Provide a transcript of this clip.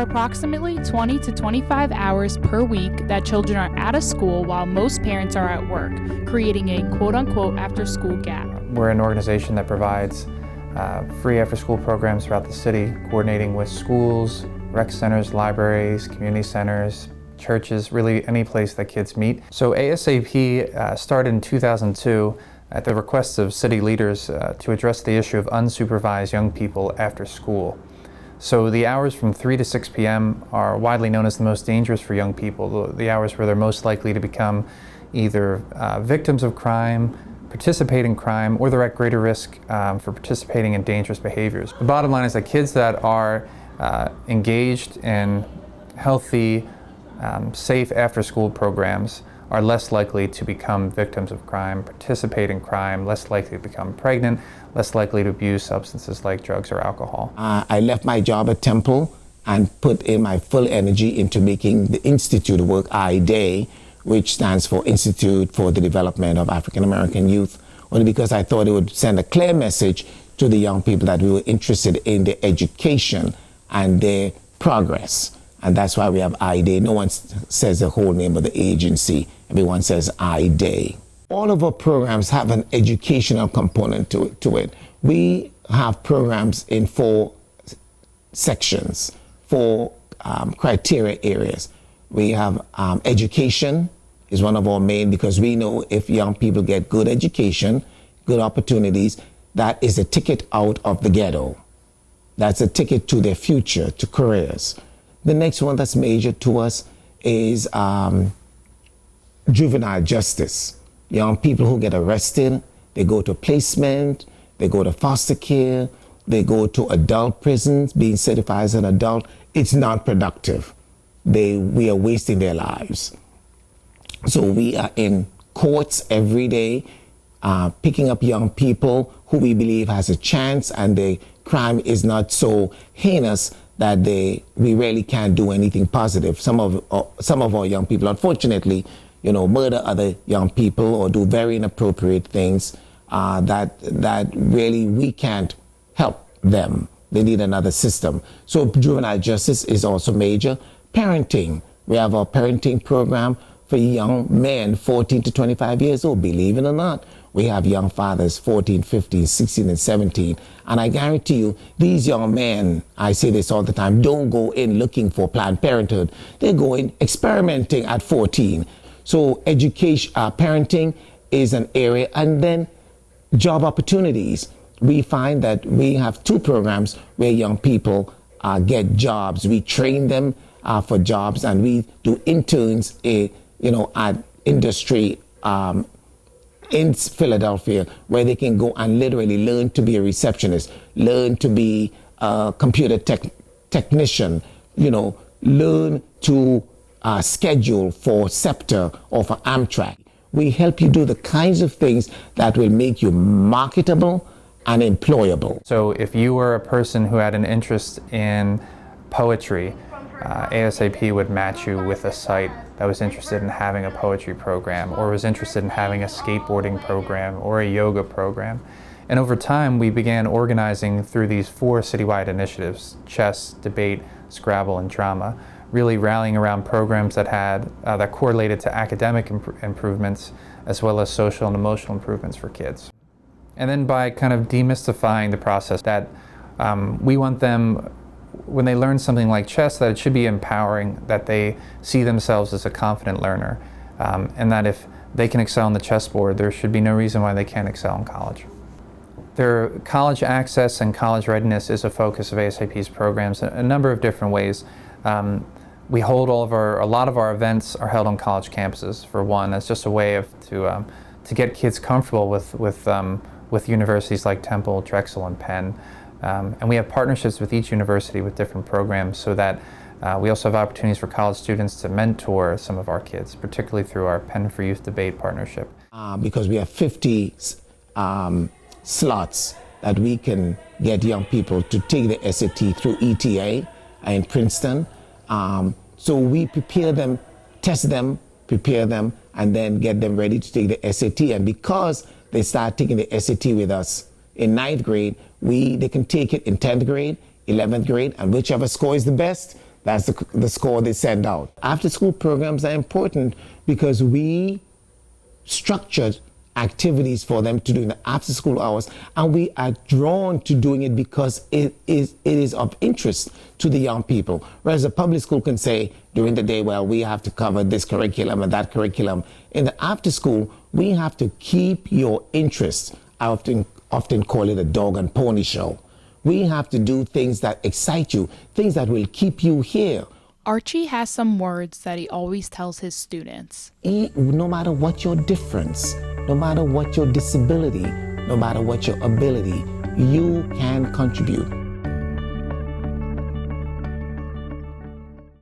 are approximately 20 to 25 hours per week that children are out of school while most parents are at work, creating a quote-unquote after-school gap. We're an organization that provides free after-school programs throughout the city, coordinating with schools, rec centers, libraries, community centers, churches, really any place that kids meet. So ASAP started in 2002 at the request of city leaders to address the issue of unsupervised young people after school. So the hours from 3 to 6 p.m. are widely known as the most dangerous for young people, the hours where they're most likely to become either victims of crime, participate in crime, or they're at greater risk for participating in dangerous behaviors. The bottom line is that kids that are engaged in healthy, safe after-school programs are less likely to become victims of crime, participate in crime, less likely to become pregnant, less likely to abuse substances like drugs or alcohol. I left my job at Temple and put in my full energy into making the Institute work I-Day, which stands for Institute for the Development of African American Youth, only because I thought it would send a clear message to the young people that we were interested in their education and their progress. And that's why we have I-Day. No one says the whole name of the agency. Everyone says I-Day. All of our programs have an educational component to it. We have programs in 4 sections, 4 criteria areas. We have education is one of our main, because we know if young people get good education, good opportunities, that is a ticket out of the ghetto. That's a ticket to their future, to careers. The next one that's major to us is juvenile justice. Young people who get arrested, they go to placement, they go to foster care, they go to adult prisons, being certified as an adult. It's not productive. We are wasting their lives. So we are in courts every day, picking up young people who we believe has a chance, and the crime is not so heinous that we really can't do anything positive. Some of our young people, unfortunately, murder other young people or do very inappropriate things that really we can't help them. They need another system. So juvenile justice is also major. Parenting. We have our parenting program for young men 14 to 25 years old, believe it or not. We have young fathers 14, 15, 16, and 17. And I guarantee you, these young men, I say this all the time, don't go in looking for Planned Parenthood. They go in experimenting at 14. So education, parenting is an area. And then job opportunities. We find that we have 2 programs where young people get jobs. We train them for jobs, and we do interns at industry in Philadelphia, where they can go and literally learn to be a receptionist, learn to be a computer technician, learn to schedule for SEPTA or for Amtrak. We help you do the kinds of things that will make you marketable and employable. So if you were a person who had an interest in poetry, ASAP would match you with a site that was interested in having a poetry program, or was interested in having a skateboarding program or a yoga program. And over time, we began organizing through these 4 citywide initiatives: chess, debate, Scrabble, and drama, really rallying around programs that had that correlated to academic improvements as well as social and emotional improvements for kids. And then by kind of demystifying the process, that we want them, when they learn something like chess, that it should be empowering, that they see themselves as a confident learner, and that if they can excel on the chessboard, there should be no reason why they can't excel in college. Their college access and college readiness is a focus of ASAP's programs in a number of different ways. We hold a lot of our events are held on college campuses. For one, that's just a way to get kids comfortable with universities like Temple, Drexel, and Penn. And we have partnerships with each university with different programs, so that we also have opportunities for college students to mentor some of our kids, particularly through our Penn for Youth debate partnership. Because we have 50 slots that we can get young people to take the SAT through ETA in Princeton. So we prepare them, test them, prepare them, and then get them ready to take the SAT. And because they start taking the SAT with us in 9th grade, they can take it in 10th grade, 11th grade, and whichever score is the best, That's the score they send out. After school programs are important because we structured activities for them to do in the after school hours, and we are drawn to doing it because it is of interest to the young people. Whereas a public school can say during the day, well, we have to cover this curriculum and that curriculum. In the after school, we have to keep your interest. I often call it a dog and pony show. We have to do things that excite you, things that will keep you here. Archie has some words that he always tells his students. No matter what your difference, no matter what your disability, no matter what your ability, you can contribute.